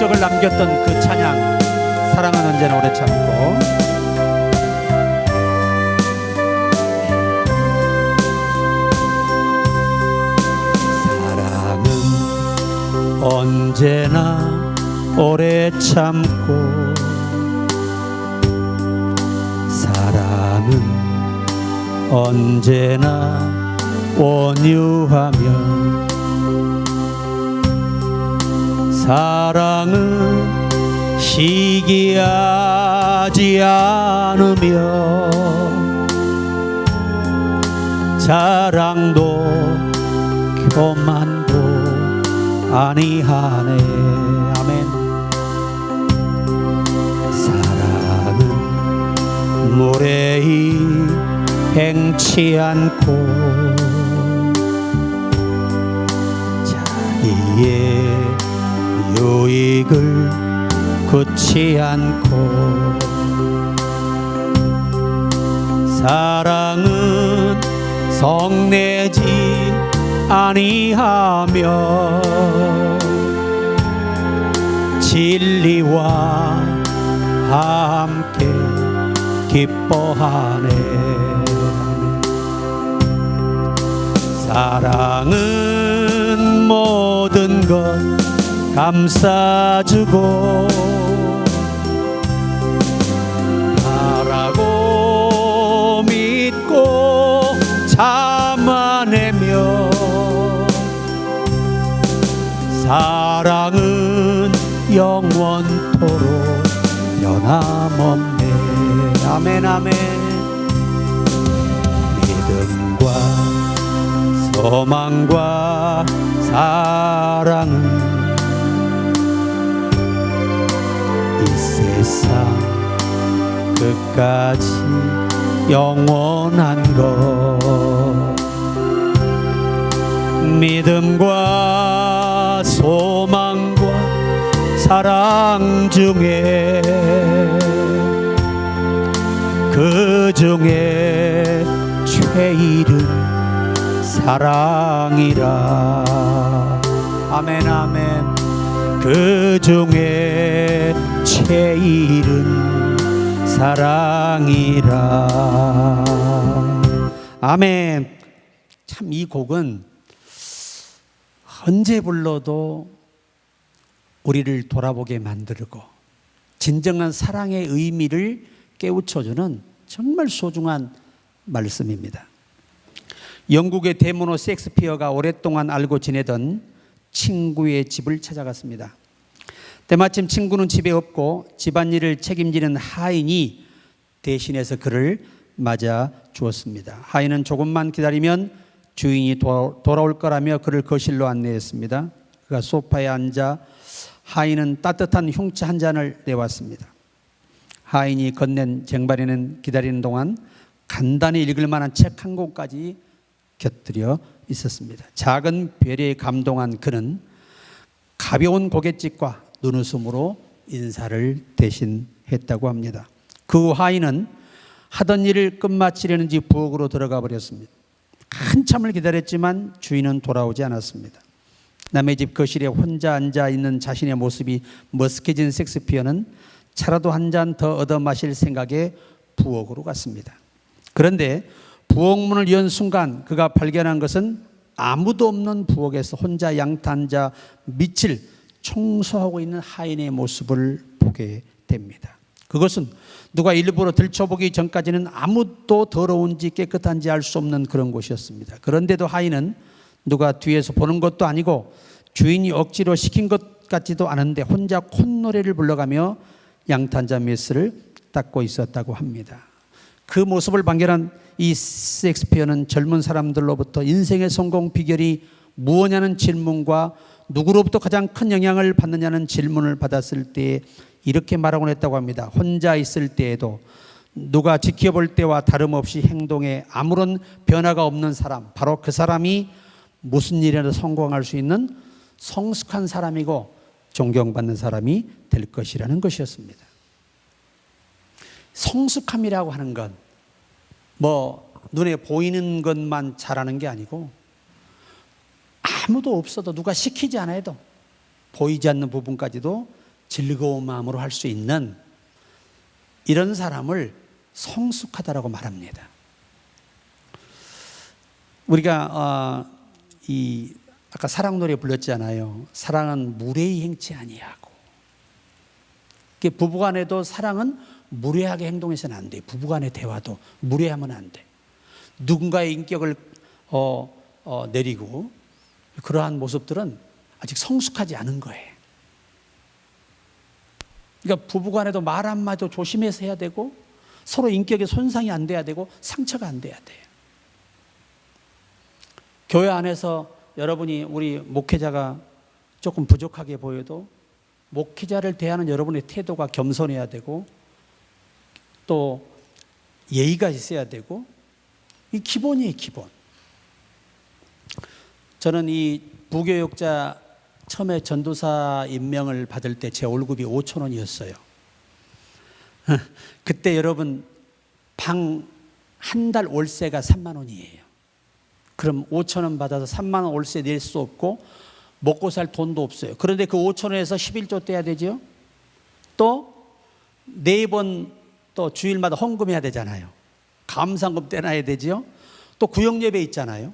흔적을 남겼던 그 찬양, 사랑은 언제나 오래 참고. 사랑은 언제나 오래 참고, 사랑은 언제나 온유하며, 사랑은 시기하지 않으며, 자랑도 교만도 아니하네. 아멘. 사랑은 무례히 행치 않고, 자기의 유익을 굳지 않고, 사랑은 성내지 아니하며, 진리와 함께 기뻐하네. 사랑은 모든 것 감싸주고, 바라고 믿고 참아내며, 사랑은 영원토록 변함없네. 아멘 아멘. 믿음과 소망과 사랑은 이 세상 끝까지 영원한 것. 믿음과 소망과 사랑 중에, 그 중에 최일은 사랑이라. 아멘 아멘. 그 중에 최일은 사랑이라. 아멘. 참 이 곡은 언제 불러도 우리를 돌아보게 만들고 진정한 사랑의 의미를 깨우쳐주는 정말 소중한 말씀입니다. 영국의 대문호 셰익스피어가 오랫동안 알고 지내던 친구의 집을 찾아갔습니다. 때마침 친구는 집에 없고 집안일을 책임지는 하인이 대신해서 그를 맞아 주었습니다. 하인은 조금만 기다리면 주인이 돌아올 거라며 그를 거실로 안내했습니다. 그가 소파에 앉아 하인은 따뜻한 흉차 한 잔을 내왔습니다. 하인이 건넨 쟁반에는 기다리는 동안 간단히 읽을 만한 책 한 권까지 곁들여 있었습니다. 작은 배려에 감동한 그는 가벼운 고갯짓과 눈웃음으로 인사를 대신했다고 합니다. 그 하인은 하던 일을 끝마치려는지 부엌으로 들어가 버렸습니다. 한참을 기다렸지만 주인은 돌아오지 않았습니다. 남의 집 거실에 혼자 앉아 있는 자신의 모습이 머쓱해진 셰익스피어는 차라도 한 잔 더 얻어 마실 생각에 부엌으로 갔습니다. 그런데 부엌문을 연 순간 그가 발견한 것은 아무도 없는 부엌에서 혼자 양타 앉아 밑을 청소하고 있는 하인의 모습을 보게 됩니다. 그것은 누가 일부러 들춰보기 전까지는 아무도 더러운지 깨끗한지 알 수 없는 그런 곳이었습니다. 그런데도 하인은 누가 뒤에서 보는 것도 아니고 주인이 억지로 시킨 것 같지도 않은데 혼자 콧노래를 불러가며 양탄자 메스를 닦고 있었다고 합니다. 그 모습을 발견한 이 셰익스피어는 젊은 사람들로부터 인생의 성공 비결이 무엇냐는 질문과 누구로부터 가장 큰 영향을 받느냐는 질문을 받았을 때 이렇게 말하곤 했다고 합니다. 혼자 있을 때에도 누가 지켜볼 때와 다름없이 행동에 아무런 변화가 없는 사람, 바로 그 사람이 무슨 일이라도 성공할 수 있는 성숙한 사람이고 존경받는 사람이 될 것이라는 것이었습니다. 성숙함이라고 하는 건 뭐 눈에 보이는 것만 잘하는 게 아니고 아무도 없어도 누가 시키지 않아도 보이지 않는 부분까지도 즐거운 마음으로 할 수 있는 이런 사람을 성숙하다라고 말합니다. 우리가 아까 사랑 노래 불렀잖아요. 사랑은 무례히 행치 아니하고. 부부간에도 사랑은 무례하게 행동해서는 안 돼. 부부간의 대화도 무례하면 안 돼. 누군가의 인격을 내리고 그러한 모습들은 아직 성숙하지 않은 거예요. 그러니까 부부간에도 말 한마디도 조심해서 해야 되고 서로 인격에 손상이 안 돼야 되고 상처가 안 돼야 돼요. 교회 안에서 여러분이 우리 목회자가 조금 부족하게 보여도 목회자를 대하는 여러분의 태도가 겸손해야 되고 또 예의가 있어야 되고 이 기본이에요, 기본. 저는 이 부교육자 처음에 전도사 임명을 받을 때 제 월급이 5,000원이었어요. 그때 여러분 방 한 달 월세가 3만 원이에요. 그럼 5,000원 받아서 3만 원 월세 낼 수 없고 먹고 살 돈도 없어요. 그런데 그 5,000원에서 11조 떼야 되죠. 또 4번 또 주일마다 헌금해야 되잖아요. 감사금 떼놔야 되죠. 또 구역예배 있잖아요.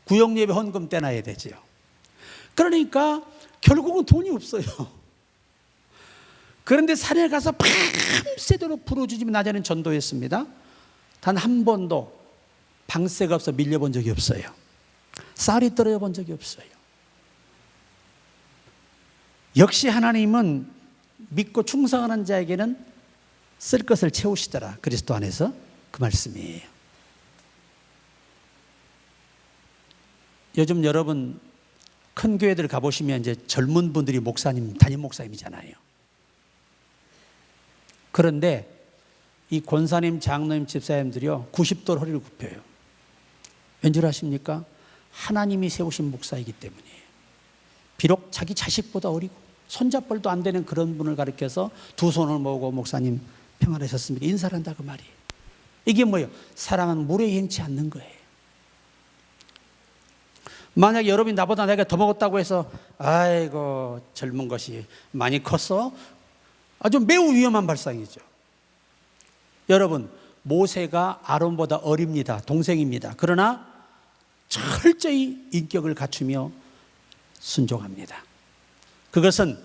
구역예배 헌금 떼놔야 되죠. 그러니까 결국은 돈이 없어요. 그런데 산에 가서 밤새도록 부르짖으며 낮에는 전도했습니다. 단 한 번도 방세가 없어 밀려본 적이 없어요. 쌀이 떨어져 본 적이 없어요. 역시 하나님은 믿고 충성하는 자에게는 쓸 것을 채우시더라. 그리스도 안에서 그 말씀이에요. 요즘 여러분 큰 교회들 가보시면 이제 젊은 분들이 목사님, 담임 목사님이잖아요. 그런데 이 권사님, 장로님, 집사님들이요 90도로 허리를 굽혀요. 왠줄 아십니까? 하나님이 세우신 목사이기 때문이에요. 비록 자기 자식보다 어리고 손잡벌도 안 되는 그런 분을 가리켜서 두 손을 모으고 목사님 평안하셨습니까? 인사를 한다 그 말이에요. 이게 뭐예요? 사랑은 무례히 행치 않는 거예요. 만약 여러분이 나보다 내가 더 먹었다고 해서 아이고 젊은 것이 많이 컸어? 아주 매우 위험한 발상이죠. 여러분 모세가 아론보다 어립니다. 동생입니다. 그러나 철저히 인격을 갖추며 순종합니다. 그것은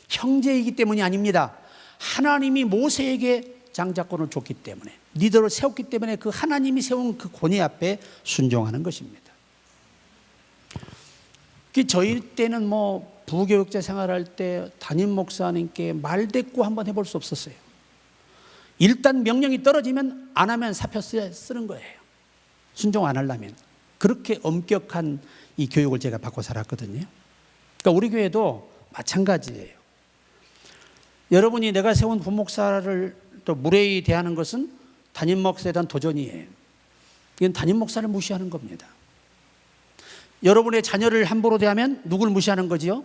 형제이기 때문이 아닙니다. 하나님이 모세에게 장자권을 줬기 때문에 리더를 세웠기 때문에 그 하나님이 세운 그 권위 앞에 순종하는 것입니다. 저희 때는 뭐 부교육자 생활할 때 담임 목사님께 말대꾸 한번 해볼 수 없었어요. 일단 명령이 떨어지면 안 하면 사표 쓰는 거예요. 순종 안 하려면. 그렇게 엄격한 이 교육을 제가 받고 살았거든요. 그러니까 우리 교회도 마찬가지예요. 여러분이 내가 세운 부목사를 또 무례히 대하는 것은 담임 목사에 대한 도전이에요. 이건 담임 목사를 무시하는 겁니다. 여러분의 자녀를 함부로 대하면 누굴 무시하는 거지요?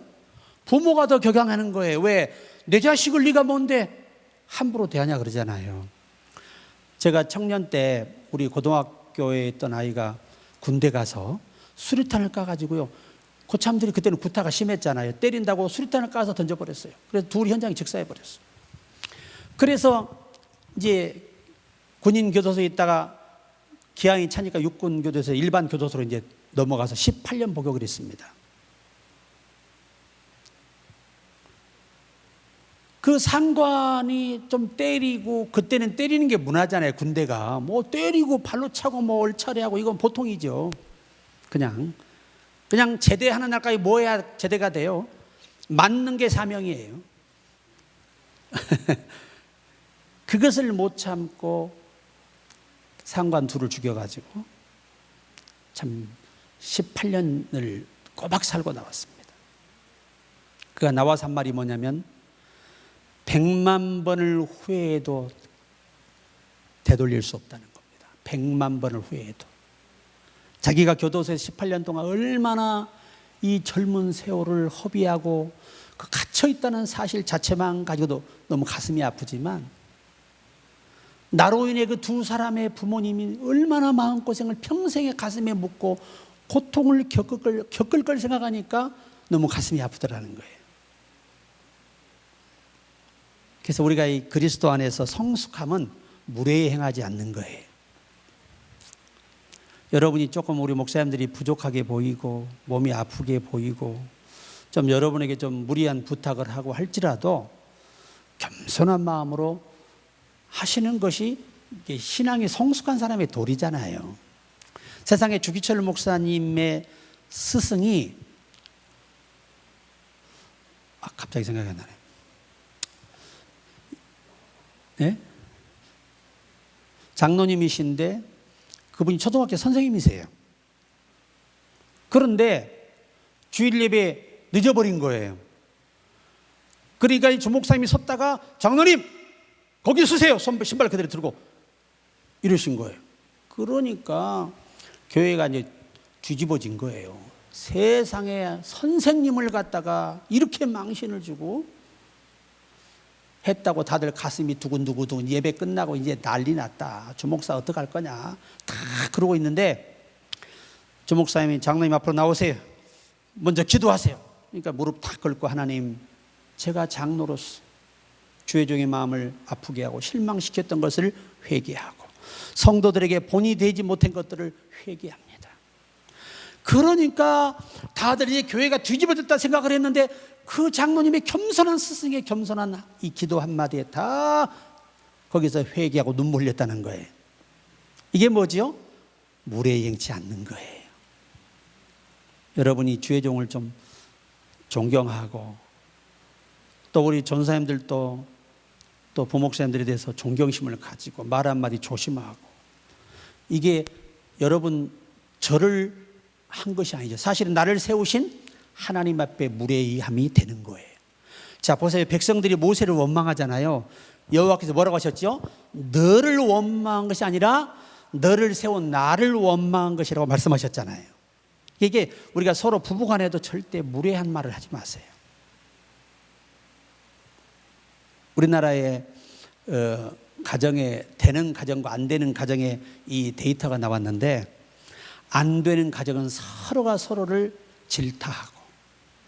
부모가 더 격앙하는 거예요. 왜? 내 자식을 네가 뭔데 함부로 대하냐 그러잖아요. 제가 청년 때 우리 고등학교에 있던 아이가 군대 가서 수류탄을 까가지고요. 고참들이 그때는 구타가 심했잖아요. 때린다고 수류탄을 까서 던져버렸어요. 그래서 둘이 현장에 즉사해버렸어요. 그래서 이제 군인 교도소에 있다가 기한이 차니까 육군 교도소에 일반 교도소로 이제 넘어가서 18년 복역을 했습니다. 그 상관이 좀 때리고, 그때는 때리는 게 문화잖아요. 군대가 뭐 때리고 발로 차고 뭐 얼차례하고 이건 보통이죠. 그냥 제대하는 날까지 뭐 해야 제대가 돼요? 맞는 게 사명이에요. 그것을 못 참고 상관 둘을 죽여가지고 참 18년을 꼬박 살고 나왔습니다. 그가 나와서 한 말이 뭐냐면 100만 번을 후회해도 되돌릴 수 없다는 겁니다. 100만 번을 후회해도. 자기가 교도소에서 18년 동안 얼마나 이 젊은 세월을 허비하고 그 갇혀있다는 사실 자체만 가지고도 너무 가슴이 아프지만 나로 인해 그 두 사람의 부모님이 얼마나 마음고생을 평생에 가슴에 묻고 고통을 겪을 걸 생각하니까 너무 가슴이 아프더라는 거예요. 그래서 우리가 이 그리스도 안에서 성숙함은 무례히 행하지 않는 거예요. 여러분이 조금 우리 목사님들이 부족하게 보이고 몸이 아프게 보이고 좀 여러분에게 좀 무리한 부탁을 하고 할지라도 겸손한 마음으로 하시는 것이 신앙이 성숙한 사람의 도리잖아요. 세상에 주기철 목사님의 스승이 갑자기 생각이 안 나네. 네? 장로님이신데 그분이 초등학교 선생님이세요. 그런데 주일 예배 늦어버린 거예요. 그러니까 이 주목사님이 섰다가 장로님 거기 서세요. 신발 그대로 들고 이러신 거예요. 그러니까 교회가 이제 뒤집어진 거예요. 세상에 선생님을 갖다가 이렇게 망신을 주고 했다고 다들 가슴이 두근두근 예배 끝나고 이제 난리 났다. 주목사 어떡할 거냐 다 그러고 있는데 주목사님이 장로님 앞으로 나오세요. 먼저 기도하세요. 그러니까 무릎 탁 꿇고 하나님 제가 장로로서 주의 종의 마음을 아프게 하고 실망시켰던 것을 회개하고 성도들에게 본이 되지 못한 것들을 회개합니다. 그러니까 다들 이제 교회가 뒤집어졌다 생각을 했는데 그 장로님의 겸손한 스승의 겸손한 이 기도 한마디에 다 거기서 회개하고 눈물 흘렸다는 거예요. 이게 뭐지요? 무례히 행치 않는 거예요. 여러분이 주의 종을 좀 존경하고 또 우리 전사님들도 또 부목사님들에 대해서 존경심을 가지고 말 한마디 조심하고 이게 여러분 저를 한 것이 아니죠. 사실은 나를 세우신 하나님 앞에 무례함이 되는 거예요. 자 보세요. 백성들이 모세를 원망하잖아요. 여호와께서 뭐라고 하셨죠? 너를 원망한 것이 아니라 너를 세운 나를 원망한 것이라고 말씀하셨잖아요. 이게 우리가 서로 부부간에도 절대 무례한 말을 하지 마세요. 우리나라의 가정에 되는 가정과 안 되는 가정에 이 데이터가 나왔는데 안 되는 가정은 서로가 서로를 질타하고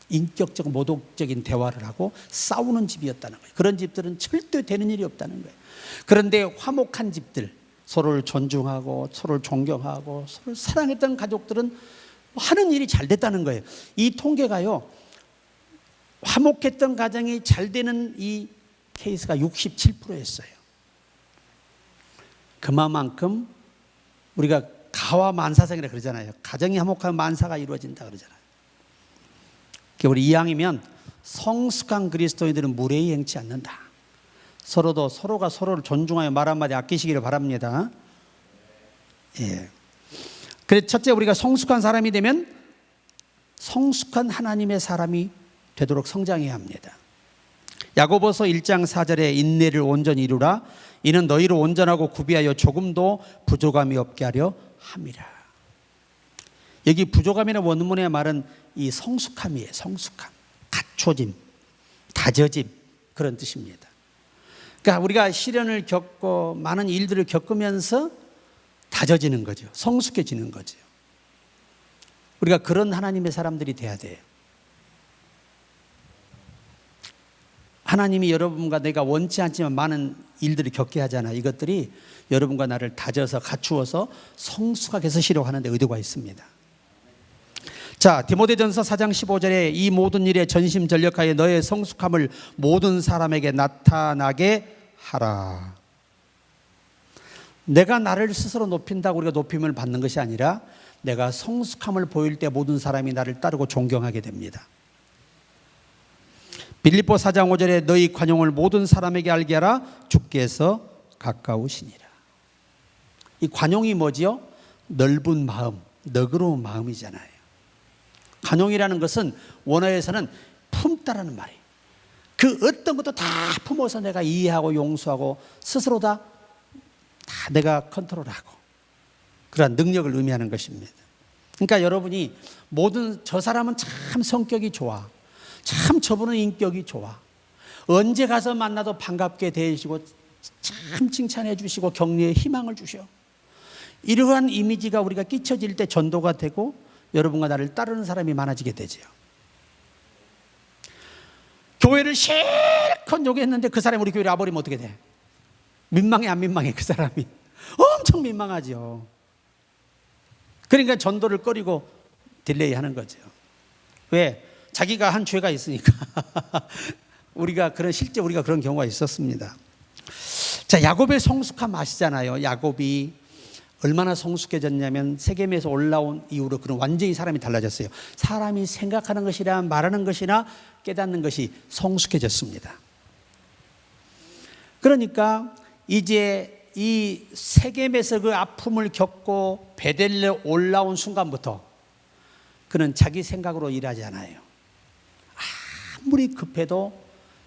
인격적 모독적인 대화를 하고 싸우는 집이었다는 거예요. 그런 집들은 절대 되는 일이 없다는 거예요. 그런데 화목한 집들, 서로를 존중하고 서로를 존경하고 서로를 사랑했던 가족들은 하는 일이 잘 됐다는 거예요. 이 통계가요, 화목했던 가정이 잘 되는 이 케이스가 67%였어요. 그만큼 우리가 가와만사성이라 그러잖아요. 가정이 화목하면 만사가 이루어진다 그러잖아요. 우리 이왕이면 성숙한 그리스도인들은 무례히 행치 않는다. 서로가 서로를 존중하여 말 한마디 아끼시기를 바랍니다. 예. 그래서 첫째 우리가 성숙한 사람이 되면 성숙한 하나님의 사람이 되도록 성장해야 합니다. 야고보서 1장 4절에 인내를 온전히 이루라. 이는 너희를 온전하고 구비하여 조금도 부족함이 없게 하려 함이라. 여기 부족함이라는 원문의 말은 이 성숙함이에요. 성숙함, 갖춰짐, 다져짐 그런 뜻입니다. 그러니까 우리가 시련을 겪고 많은 일들을 겪으면서 다져지는 거죠. 성숙해지는 거죠. 우리가 그런 하나님의 사람들이 돼야 돼요. 하나님이 여러분과 내가 원치 않지만 많은 일들을 겪게 하잖아요. 이것들이 여러분과 나를 다져서 갖추어서 성숙하게 해서시려고 하는 데 의도가 있습니다. 자, 디모데전서 4장 15절에 이 모든 일에 전심전력하여 너의 성숙함을 모든 사람에게 나타나게 하라. 내가 나를 스스로 높인다고 우리가 높임을 받는 것이 아니라 내가 성숙함을 보일 때 모든 사람이 나를 따르고 존경하게 됩니다. 빌립보 4장 5절에 너희 관용을 모든 사람에게 알게 하라. 주께서 가까우시니라. 이 관용이 뭐지요? 넓은 마음, 너그러운 마음이잖아요. 관용이라는 것은 원어에서는 품다라는 말이에요. 그 어떤 것도 다 품어서 내가 이해하고 용서하고 스스로 다 내가 컨트롤하고 그러한 능력을 의미하는 것입니다. 그러니까 여러분이 저 사람은 참 성격이 좋아. 참 저분은 인격이 좋아. 언제 가서 만나도 반갑게 대해주시고 참 칭찬해 주시고 격려의 희망을 주셔. 이러한 이미지가 우리가 끼쳐질 때 전도가 되고 여러분과 나를 따르는 사람이 많아지게 되죠. 교회를 실컷 요구했는데 그 사람이 우리 교회를 와버리면 어떻게 돼? 민망해 안 민망해? 그 사람이 엄청 민망하죠. 그러니까 전도를 꺼리고 딜레이 하는 거죠. 왜? 자기가 한 죄가 있으니까. 실제 우리가 그런 경우가 있었습니다. 자, 야곱의 성숙함 아시잖아요. 야곱이 얼마나 성숙해졌냐면 세겜에서 올라온 이후로 그런 완전히 사람이 달라졌어요. 사람이 생각하는 것이나 말하는 것이나 깨닫는 것이 성숙해졌습니다. 그러니까 이제 이 세겜에서 그 아픔을 겪고 베델레 올라온 순간부터 그는 자기 생각으로 일하지 않아요. 아무리 급해도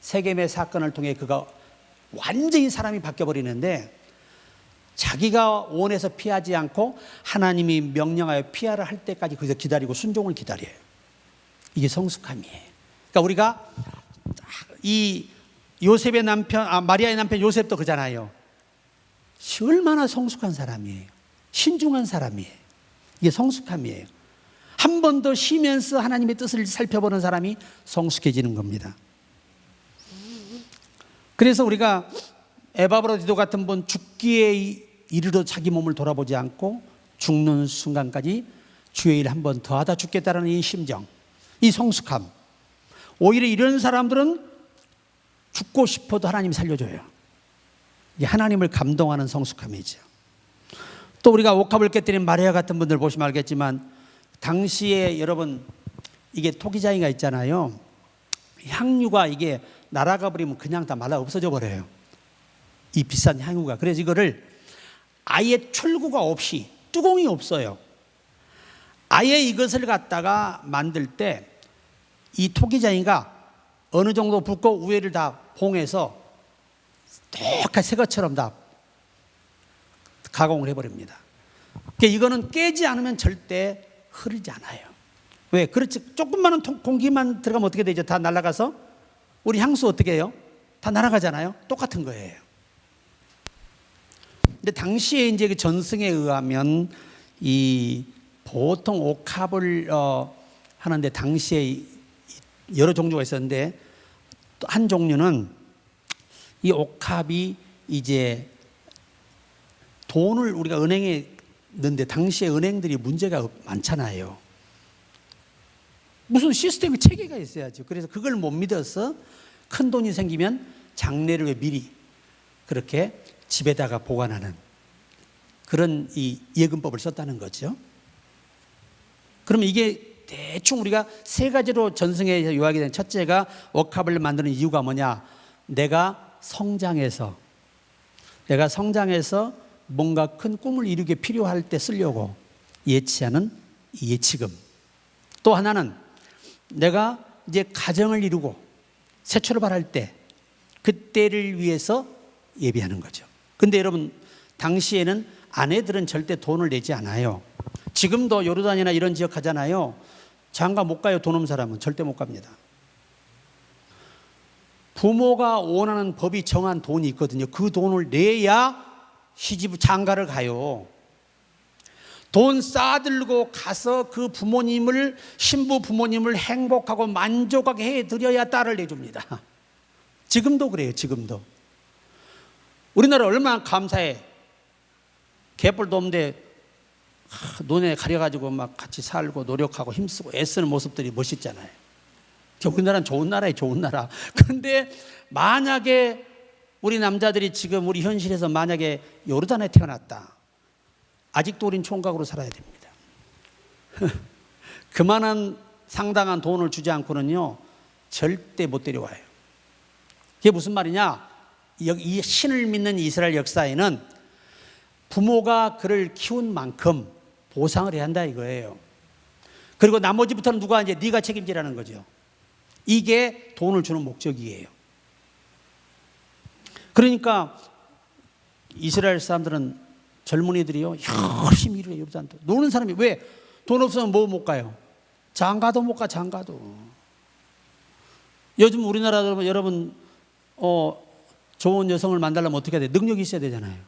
세겜의 사건을 통해 그가 완전히 사람이 바뀌어버리는데 자기가 원해서 피하지 않고 하나님이 명령하여 피하라 할 때까지 거기서 기다리고 순종을 기다려요. 이게 성숙함이에요. 그러니까 우리가 이 요셉의 남편, 마리아의 남편 요셉도 그잖아요. 얼마나 성숙한 사람이에요. 신중한 사람이에요. 이게 성숙함이에요. 한 번 더 쉬면서 하나님의 뜻을 살펴보는 사람이 성숙해지는 겁니다. 그래서 우리가 에바브라디도 같은 분 죽기에 이르러 자기 몸을 돌아보지 않고 죽는 순간까지 주의 일 한 번 더 하다 죽겠다라는 이 심정, 이 성숙함. 오히려 이런 사람들은 죽고 싶어도 하나님이 살려줘요. 이게 하나님을 감동하는 성숙함이죠. 또 우리가 옥합을 깨뜨린 마리아 같은 분들 보시면 알겠지만 당시에 여러분 이게 토기장이가 있잖아요. 향유가 이게 날아가 버리면 그냥 다 말라 없어져 버려요. 이 비싼 향유가. 그래서 이거를 아예 출구가 없이 뚜껑이 없어요. 아예 이것을 갖다가 만들 때 이 토기장이가 어느 정도 붓고 위에를 다 봉해서 똑같이 새 것처럼 다 가공을 해버립니다. 그러니까 이거는 깨지 않으면 절대 흐르지 않아요. 왜? 그렇지. 조금만한 공기만 들어가면 어떻게 되죠? 다 날아가서 우리 향수 어떻게 해요? 다 날아가잖아요. 똑같은 거예요. 근데 당시에 이제 그 전승에 의하면 이 보통 옥합을 하는데 당시에 여러 종류가 있었는데 또 한 종류는 이 옥합이 이제 돈을 우리가 은행에 넣는데 당시에 은행들이 문제가 많잖아요. 무슨 시스템이 체계가 있어야죠. 그래서 그걸 못 믿어서 큰 돈이 생기면 장래를 위해 미리 그렇게 집에다가 보관하는 그런 이 예금법을 썼다는 거죠. 그러면 이게 대충 우리가 세 가지로 전승에 요약이 된 첫째가 옥합을 만드는 이유가 뭐냐? 내가 성장해서 뭔가 큰 꿈을 이루게 필요할 때 쓰려고 예치하는 예치금. 또 하나는 내가 이제 가정을 이루고 새 출발할 때 그때를 위해서 예비하는 거죠. 근데 여러분 당시에는 아내들은 절대 돈을 내지 않아요. 지금도 요르단이나 이런 지역 가잖아요. 장가 못 가요. 돈 없는 사람은 절대 못 갑니다. 부모가 원하는 법이 정한 돈이 있거든요. 그 돈을 내야 시집 장가를 가요. 돈 싸들고 가서 그 부모님을 신부 부모님을 행복하고 만족하게 해드려야 딸을 내줍니다. 지금도 그래요. 지금도 우리나라 얼마나 감사해. 개뿔도 없는데 눈에 가려가지고 막 같이 살고 노력하고 힘쓰고 애쓰는 모습들이 멋있잖아요. 우리나라는 좋은 나라예요. 좋은 나라. 그런데 만약에 우리 남자들이 지금 우리 현실에서 만약에 요르단에 태어났다. 아직도 우린 총각으로 살아야 됩니다. 그만한 상당한 돈을 주지 않고는요 절대 못 데려와요. 그게 무슨 말이냐? 이 신을 믿는 이스라엘 역사에는 부모가 그를 키운 만큼 보상을 해야 한다 이거예요. 그리고 나머지부터는 누가 이제 네가 책임지라는 거죠. 이게 돈을 주는 목적이에요. 그러니까 이스라엘 사람들은 젊은이들이요 열심히 일을 해요. 노는 사람이 왜? 돈 없으면 뭐 못 가요? 장가도 못 가. 장가도. 요즘 우리나라 여러분 좋은 여성을 만나려면 어떻게 해야 돼? 능력이 있어야 되잖아요.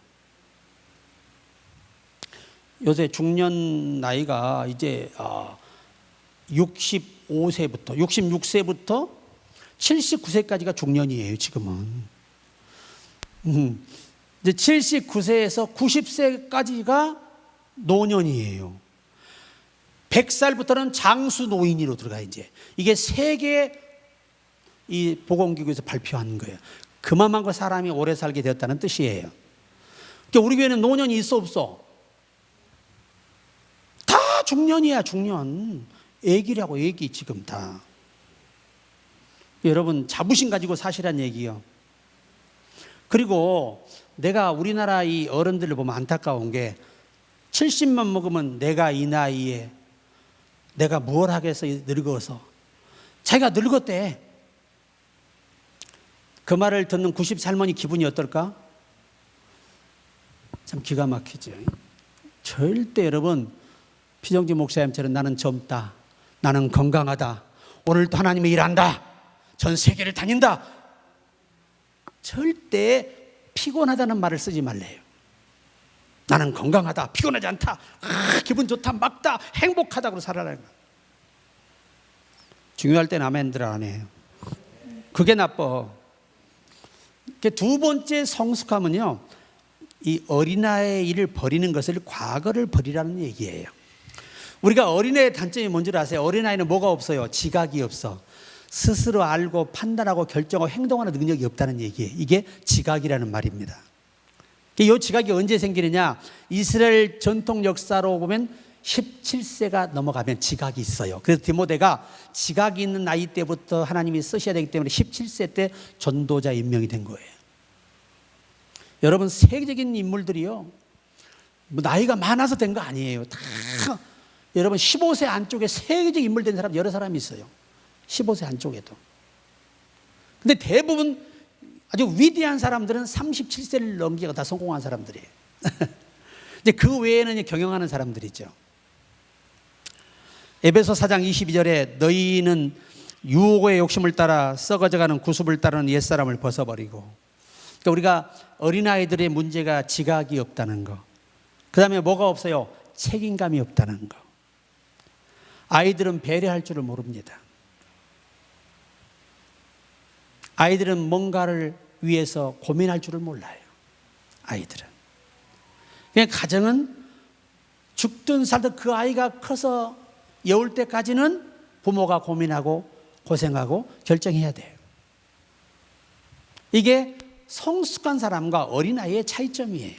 요새 중년 나이가 이제 65세부터 66세부터 79세까지가 중년이에요, 지금은. 이제 79세에서 90세까지가 노년이에요. 100살부터는 장수 노인으로 들어가. 이제 이게 세계 이 보건기구에서 발표한 거예요. 그만큼 사람이 오래 살게 되었다는 뜻이에요. 그러니까 우리 교회는 노년이 있어 없어? 다 중년이야, 중년. 애기라고, 애기 지금 다. 여러분 자부심 가지고 사시란 얘기요. 그리고 내가 우리나라 이 어른들을 보면 안타까운 게 70만 먹으면 내가 이 나이에 내가 뭘 하겠어, 늙어서. 자기가 늙었대. 그 말을 듣는 90세 할머니 기분이 어떨까? 참 기가 막히죠. 절대 여러분 피정지 목사님처럼 나는 젊다, 나는 건강하다, 오늘도 하나님의 일한다, 전 세계를 다닌다, 절대 피곤하다는 말을 쓰지 말래요. 나는 건강하다, 피곤하지 않다, 기분 좋다, 막다, 행복하다고 살아라는 거예요. 중요할 땐 아멘들 안 해요. 그게 나빠. 두 번째 성숙함은요, 이 어린아이의 일을 버리는 것을 과거를 버리라는 얘기예요. 우리가 어린애의 단점이 뭔지 아세요? 어린아이는 뭐가 없어요? 지각이 없어. 스스로 알고 판단하고 결정하고 행동하는 능력이 없다는 얘기예요. 이게 지각이라는 말입니다. 이 지각이 언제 생기느냐? 이스라엘 전통 역사로 보면 17세가 넘어가면 지각이 있어요. 그래서 디모데가 지각이 있는 나이 때부터 하나님이 쓰셔야 되기 때문에 17세 때 전도자 임명이 된 거예요. 여러분 세계적인 인물들이요, 뭐 나이가 많아서 된 거 아니에요. 다 여러분 15세 안쪽에 세계적 인물 된 사람 여러 사람이 있어요. 15세 안쪽에도. 근데 대부분 아주 위대한 사람들은 37세를 넘기고 다 성공한 사람들이에요. 이제 그 외에는 경영하는 사람들이죠. 에베소 4장 22절에 너희는 유혹의 욕심을 따라 썩어져가는 구습을 따르는 옛사람을 벗어버리고. 그러니까 우리가 어린아이들의 문제가 지각이 없다는 거. 그 다음에 뭐가 없어요? 책임감이 없다는 거. 아이들은 배려할 줄을 모릅니다. 아이들은 뭔가를 위해서 고민할 줄을 몰라요. 아이들은. 그냥 가정은 죽든 살든 그 아이가 커서 여울 때까지는 부모가 고민하고 고생하고 결정해야 돼요. 이게 성숙한 사람과 어린아이의 차이점이에요.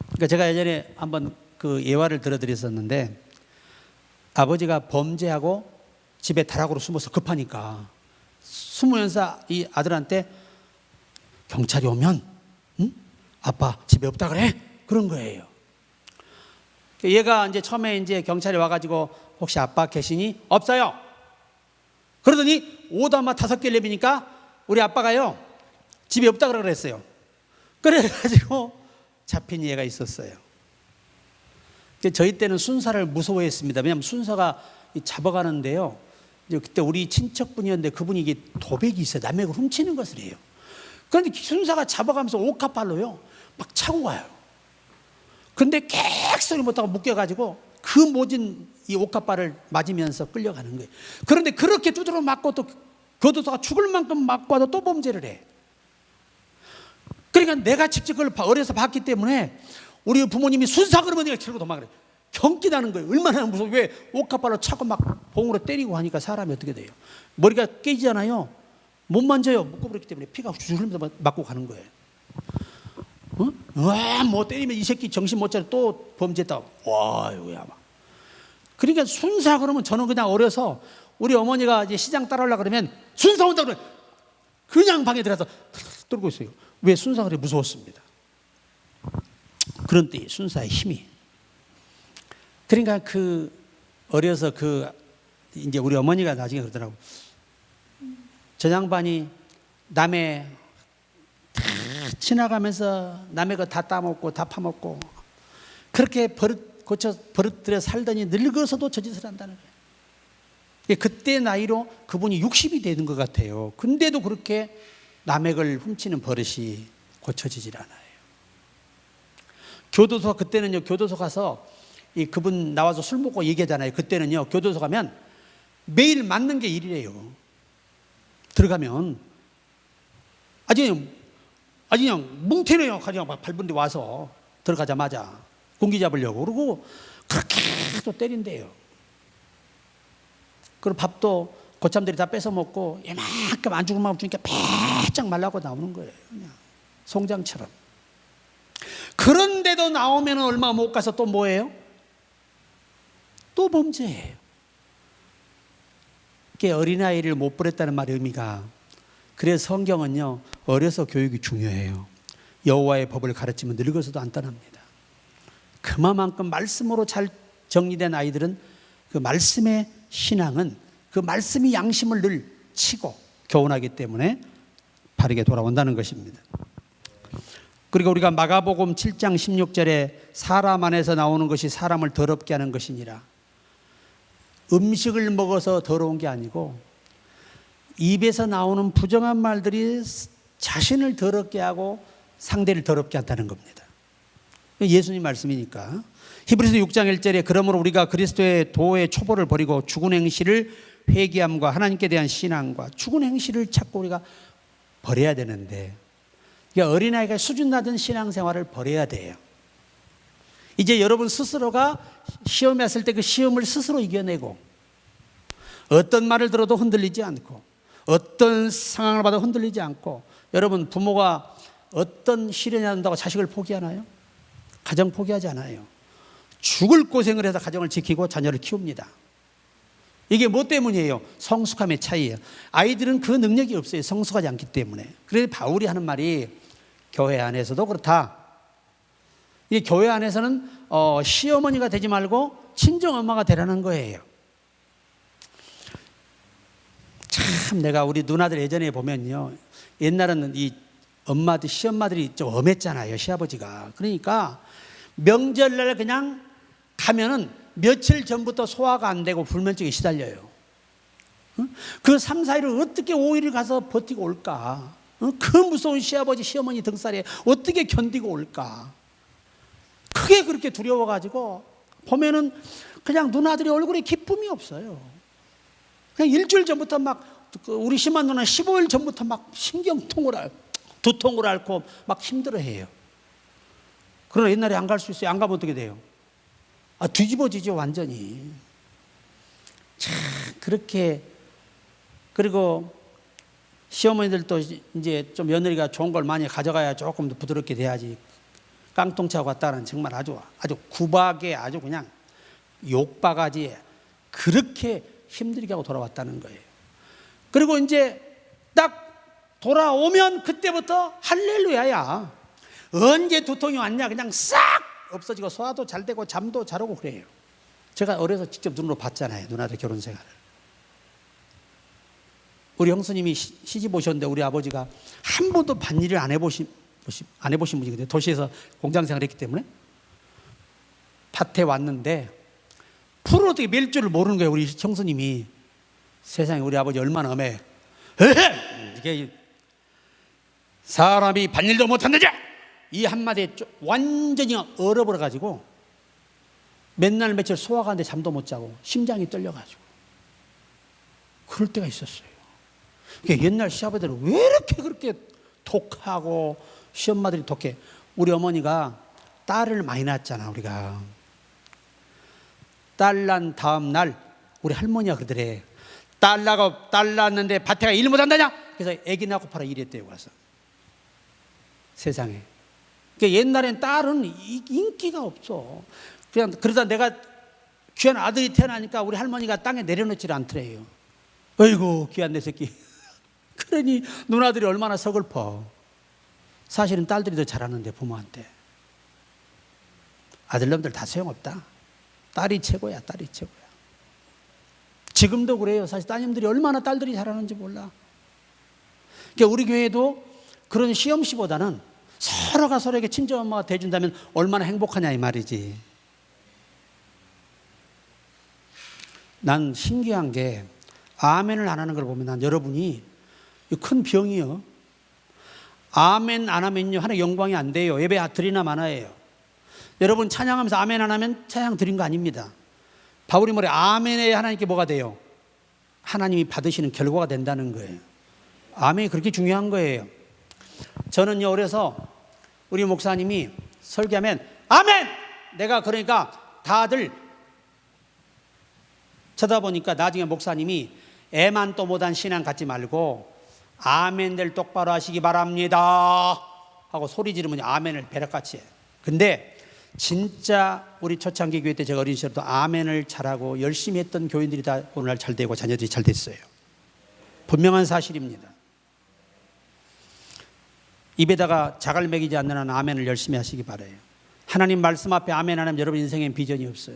그러니까 제가 예전에 한번 그 예화를 들어드렸었는데, 아버지가 범죄하고 집에 다락으로 숨어서 급하니까 숨으면서 이 아들한테 경찰이 오면 아빠 집에 없다 그래? 그런 거예요. 얘가 이제 처음에 이제 경찰이 와가지고 혹시 아빠 계시니? 없어요. 그러더니 오다마 5개 내비니까 우리 아빠가요 집에 없다 그랬어요. 그래가지고 잡힌 얘가 있었어요. 저희 때는 순사를 무서워했습니다. 왜냐하면 순사가 잡아가는데요, 그때 우리 친척분이었는데 그분이 이게 도백이 있어요. 남의 걸 훔치는 것을 해요. 그런데 순사가 잡아가면서 옥합발로요 막 차고 가요. 근데 객소리 못하고 묶여가지고 그 모진 이 옥합발을 맞으면서 끌려가는 거예요. 그런데 그렇게 두드러 맞고 또 교도소가 죽을 만큼 맞고 와도 또 범죄를 해. 그러니까 내가 직접 그걸 어려서 봤기 때문에 우리 부모님이 순사 그러면 내가 저러고 도망가래. 경기 나는 거예요. 얼마나 무서워. 왜 옥합발로 차고 막 봉으로 때리고 하니까 사람이 어떻게 돼요? 머리가 깨지잖아요. 못 만져요. 묶어버렸기 때문에 피가 줄줄 흘리면서 맞고 가는 거예요. 와, 뭐 때리면 이 새끼 정신 못 차려 또 범죄했다. 와, 이거야 막. 그러니까 순사 그러면 저는 그냥 어려서 우리 어머니가 이제 시장 따라오려고 그러면 순사 온다 그러면 그냥 방에 들어가서 떨고 있어요. 왜? 순사 그래 무서웠습니다. 그런 때 순사의 힘이. 그러니까 그 어려서 그 이제 우리 어머니가 나중에 그러더라고. 저 양반이 남의 다 지나가면서 남의 거 다 따먹고 다 파먹고 그렇게 버릇들여 살더니 늙어서도 저 짓을 한다는 거예요. 그때 나이로 그분이 60이 되는 것 같아요. 근데도 그렇게 남의 걸 훔치는 버릇이 고쳐지질 않아요. 교도소, 그때는요 교도소 가서 그분 나와서 술 먹고 얘기하잖아요. 그때는요 교도소 가면 매일 맞는 게 일이래요. 들어가면 아주 그냥 뭉태네요. 그냥 막 밟은데 와서 들어가자마자 공기 잡으려고 그러고 그렇게 또 때린대요. 그리고 밥도 고참들이 다 뺏어 먹고 이만큼 안 죽을 만큼 주니까 바짝 말라고 나오는 거예요. 그냥 송장처럼. 그런데도 나오면 얼마 못 가서 또 뭐예요? 또 범죄예요. 그게 어린아이를 못 버렸다는 말의 의미가, 그래서 성경은요, 어려서 교육이 중요해요. 여호와의 법을 가르치면 늙어서도 안 떠납니다. 그만큼 말씀으로 잘 정리된 아이들은 그 말씀의 신앙은 그 말씀이 양심을 늘 치고 교훈하기 때문에 바르게 돌아온다는 것입니다. 그리고 우리가 마가복음 7장 16절에 사람 안에서 나오는 것이 사람을 더럽게 하는 것이니라. 음식을 먹어서 더러운 게 아니고 입에서 나오는 부정한 말들이 자신을 더럽게 하고 상대를 더럽게 한다는 겁니다. 예수님 말씀이니까. 히브리서 6장 1절에 그러므로 우리가 그리스도의 도의 초보를 버리고 죽은 행실을 회개함과 하나님께 대한 신앙과 죽은 행실을 자꾸 우리가 버려야 되는데, 어린아이가 수준 낮은 신앙생활을 버려야 돼요. 이제 여러분 스스로가 시험에 왔을 때 그 시험을 스스로 이겨내고 어떤 말을 들어도 흔들리지 않고 어떤 상황을 봐도 흔들리지 않고, 여러분 부모가 어떤 시련이 난다고 자식을 포기하나요? 가정 포기하지 않아요. 죽을 고생을 해서 가정을 지키고 자녀를 키웁니다. 이게 뭐 때문이에요? 성숙함의 차이예요. 아이들은 그 능력이 없어요. 성숙하지 않기 때문에. 그래서 바울이 하는 말이 교회 안에서도 그렇다. 이 교회 안에서는 시어머니가 되지 말고 친정엄마가 되라는 거예요. 참 내가 우리 누나들 예전에 보면요, 옛날에는 이 엄마들, 시엄마들이 좀 엄했잖아요, 시아버지가. 그러니까 명절날 그냥 가면은 며칠 전부터 소화가 안 되고 불면증에 시달려요. 그 3, 4일을 어떻게 5일을 가서 버티고 올까? 그 무서운 시아버지, 시어머니 등살에 어떻게 견디고 올까? 그게 그렇게 두려워가지고 보면은 그냥 누나들이 얼굴에 기쁨이 없어요. 그냥 일주일 전부터 막, 우리 심한 누나 15일 전부터 막 신경통을 앓고 두통을 앓고 막 힘들어해요. 그러나 옛날에 안 갈 수 있어요. 안 가면 어떻게 돼요? 뒤집어지죠, 완전히. 참 그렇게. 그리고 시어머니들도 이제 좀 며느리가 좋은 걸 많이 가져가야 조금 더 부드럽게 돼야지. 깡통차고 갔다는 정말 아주 구박에 아주 그냥 욕바가지에 그렇게 힘들게 하고 돌아왔다는 거예요. 그리고 이제 딱 돌아오면 그때부터 할렐루야야. 언제 두통이 왔냐 그냥 싹 없어지고 소화도 잘 되고 잠도 잘 오고 그래요. 제가 어려서 직접 눈으로 봤잖아요, 누나들 결혼 생활을. 우리 형수님이 시집 오셨는데 우리 아버지가 한 번도 밭일을 안 해보신 분이거든요. 도시에서 공장 생활을 했기 때문에. 밭에 왔는데 풀을 어떻게 멜 줄을 모르는 거예요, 우리 형수님이. 세상에 우리 아버지 얼마나 엄해. 이게 사람이 밭일도 못한다자, 이 한마디에 완전히 얼어버려가지고 맨날 며칠 소화가 안 돼 잠도 못 자고 심장이 떨려가지고 그럴 때가 있었어요. 옛날 시아버지들은 왜 이렇게 그렇게 독하고 시엄마들이 독해? 우리 어머니가 딸을 많이 낳았잖아. 우리가 딸 난 다음 날 우리 할머니가 그러더래. 딸 낳았는데 밭에 가 일 못한다냐? 그래서 애기 낳고 팔아 이랬대요. 와서 세상에. 옛날엔 딸은 인기가 없어. 그냥 그러다 내가 귀한 아들이 태어나니까 우리 할머니가 땅에 내려놓지를 않더래요. 어이구 귀한 내 새끼. 그러니 누나들이 얼마나 서글퍼. 사실은 딸들이 더 잘하는데 부모한테. 아들놈들 다 소용없다. 딸이 최고야, 딸이 최고야. 지금도 그래요. 사실 따님들이 얼마나 딸들이 잘하는지 몰라. 그러니까 우리 교회도 그런 시험시보다는 서로가 서로에게 친정엄마가 돼준다면 얼마나 행복하냐 이 말이지. 난 신기한 게 아멘을 안 하는 걸 보면 난 여러분이 큰 병이요. 아멘 안 하면요 하나님 영광이 안 돼요. 예배 드리나 마나예요. 여러분 찬양하면서 아멘 안 하면 찬양 드린 거 아닙니다. 바울이 뭐래? 아멘에 하나님께 뭐가 돼요? 하나님이 받으시는 결과가 된다는 거예요. 아멘이 그렇게 중요한 거예요. 저는요, 그래서 우리 목사님이 설교하면 아멘! 내가 그러니까 다들 쳐다보니까 나중에 목사님이 애만 또 못한 신앙 갖지 말고 아멘들 똑바로 하시기 바랍니다 하고 소리 지르면 아멘을 배락같이 해요. 근데 진짜 우리 초창기 교회 때 제가 어린 시절도 아멘을 잘하고 열심히 했던 교인들이 다 오늘날 잘 되고 자녀들이 잘 됐어요. 분명한 사실입니다. 입에다가 자갈 먹이지 않는 한 아멘을 열심히 하시기 바라요. 하나님 말씀 앞에 아멘 안 하면 여러분 인생엔 비전이 없어요.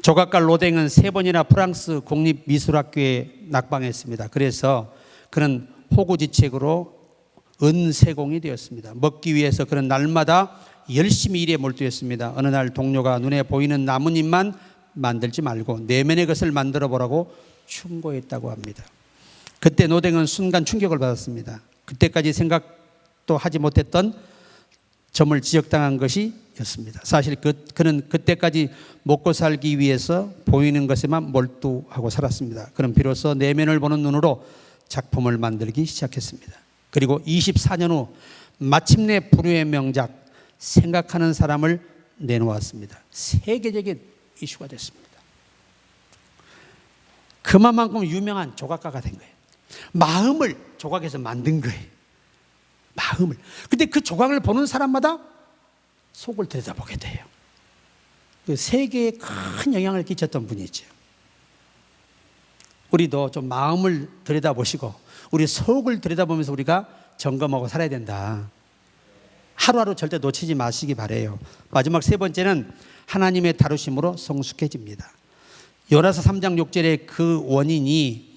조각가 로댕은 3번이나 프랑스 국립미술학교에 낙방했습니다. 그래서 그는 호구지책으로 은세공이 되었습니다. 먹기 위해서 그는 날마다 열심히 일에 몰두했습니다. 어느 날 동료가 눈에 보이는 나뭇잎만 만들지 말고 내면의 것을 만들어 보라고 충고했다고 합니다. 그때 노댕은 순간 충격을 받았습니다. 그때까지 생각도 하지 못했던 점을 지적당한 것이었습니다. 사실 그는 그때까지 먹고 살기 위해서 보이는 것에만 몰두하고 살았습니다. 그는 비로소 내면을 보는 눈으로 작품을 만들기 시작했습니다. 그리고 24년 후 마침내 불후의 명작 생각하는 사람을 내놓았습니다. 세계적인 이슈가 됐습니다. 그만큼 유명한 조각가가 된 거예요. 마음을 조각에서 만든 거예요. 마음을. 근데 그 조각을 보는 사람마다 속을 들여다보게 돼요. 그 세계에 큰 영향을 끼쳤던 분이죠. 우리도 좀 마음을 들여다보시고 우리 속을 들여다보면서 우리가 점검하고 살아야 된다. 하루하루 절대 놓치지 마시기 바라요. 마지막 3번째는 하나님의 다루심으로 성숙해집니다. 요나서 3장 6절에 그 원인이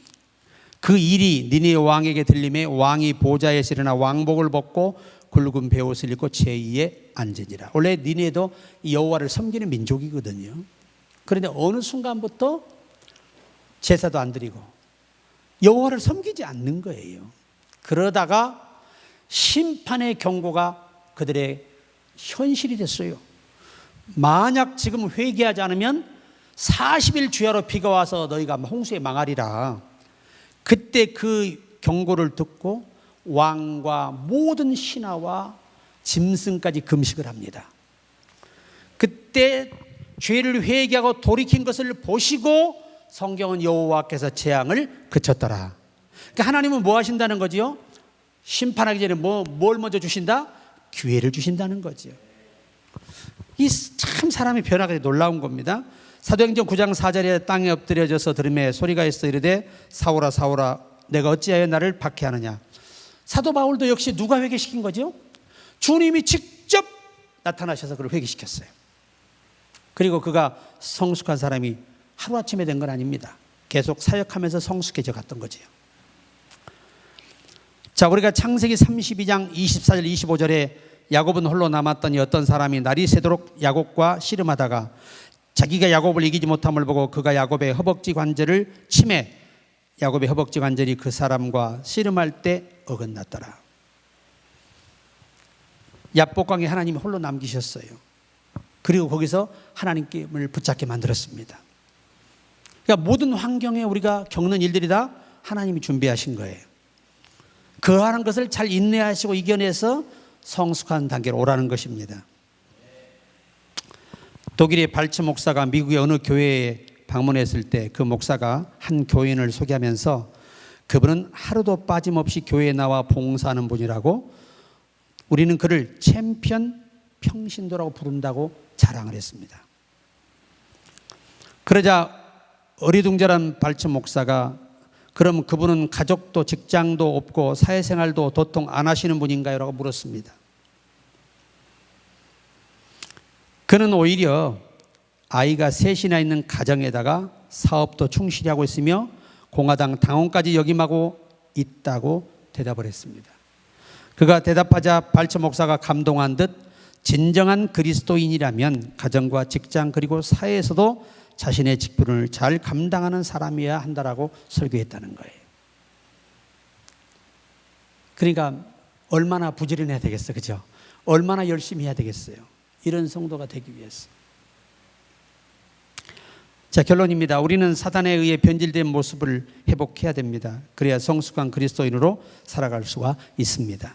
그 일이 니네 왕에게 들림에 왕이 보좌에서 일어나 왕복을 벗고 굵은 베옷을 입고 제2에 앉으니라. 원래 니네도 여호와를 섬기는 민족이거든요. 그런데 어느 순간부터 제사도 안 드리고 여호와를 섬기지 않는 거예요. 그러다가 심판의 경고가 그들의 현실이 됐어요. 만약 지금 회개하지 않으면 40일 주야로 비가 와서 너희가 홍수에 망하리라. 그때 그 경고를 듣고 왕과 모든 신하와 짐승까지 금식을 합니다. 그때 죄를 회개하고 돌이킨 것을 보시고 성경은 여호와께서 재앙을 그쳤더라. 그러니까 하나님은 뭐 하신다는 거지요? 심판하기 전에 뭘 먼저 주신다? 기회를 주신다는 거죠. 이 참 사람의 변화가 놀라운 겁니다. 사도행전 9장 4절에 땅에 엎드려져서 들음에 소리가 있어 이르되 사울아 사울아 내가 어찌하여 나를 박해하느냐. 사도 바울도 역시 누가 회개시킨 거죠? 주님이 직접 나타나셔서 그를 회개시켰어요. 그리고 그가 성숙한 사람이 하루아침에 된 건 아닙니다. 계속 사역하면서 성숙해져 갔던 거죠. 자, 우리가 창세기 32장 24절 25절에 야곱은 홀로 남았더니 어떤 사람이 날이 새도록 야곱과 씨름하다가 자기가 야곱을 이기지 못함을 보고 그가 야곱의 허벅지 관절을 치매 야곱의 허벅지 관절이 그 사람과 씨름할 때 어긋났더라. 야복강에 하나님이 홀로 남기셨어요. 그리고 거기서 하나님을 붙잡게 만들었습니다. 그러니까 모든 환경에 우리가 겪는 일들이 다 하나님이 준비하신 거예요. 그하는 것을 잘 인내하시고 이겨내서 성숙한 단계로 오라는 것입니다. 독일의 발츠 목사가 미국의 어느 교회에 방문했을 때 그 목사가 한 교인을 소개하면서 그분은 하루도 빠짐없이 교회에 나와 봉사하는 분이라고 우리는 그를 챔피언 평신도라고 부른다고 자랑을 했습니다. 그러자 어리둥절한 발츠 목사가 그럼 그분은 가족도 직장도 없고 사회생활도 도통 안 하시는 분인가요? 라고 물었습니다. 그는 오히려 아이가 셋이나 있는 가정에다가 사업도 충실히 하고 있으며 공화당 당원까지 역임하고 있다고 대답을 했습니다. 그가 대답하자 발츠 목사가 감동한 듯 진정한 그리스도인이라면 가정과 직장 그리고 사회에서도 자신의 직분을 잘 감당하는 사람이어야 한다라고 설교했다는 거예요. 그러니까 얼마나 부지런해야 되겠어, 그죠? 얼마나 열심히 해야 되겠어요. 이런 성도가 되기 위해서. 자, 결론입니다. 우리는 사단에 의해 변질된 모습을 회복해야 됩니다. 그래야 성숙한 그리스도인으로 살아갈 수가 있습니다.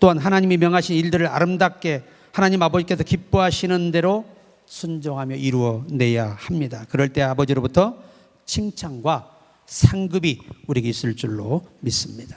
또한 하나님이 명하신 일들을 아름답게 하나님 아버지께서 기뻐하시는 대로 순종하며 이루어내야 합니다. 그럴 때 아버지로부터 칭찬과 상급이 우리에게 있을 줄로 믿습니다.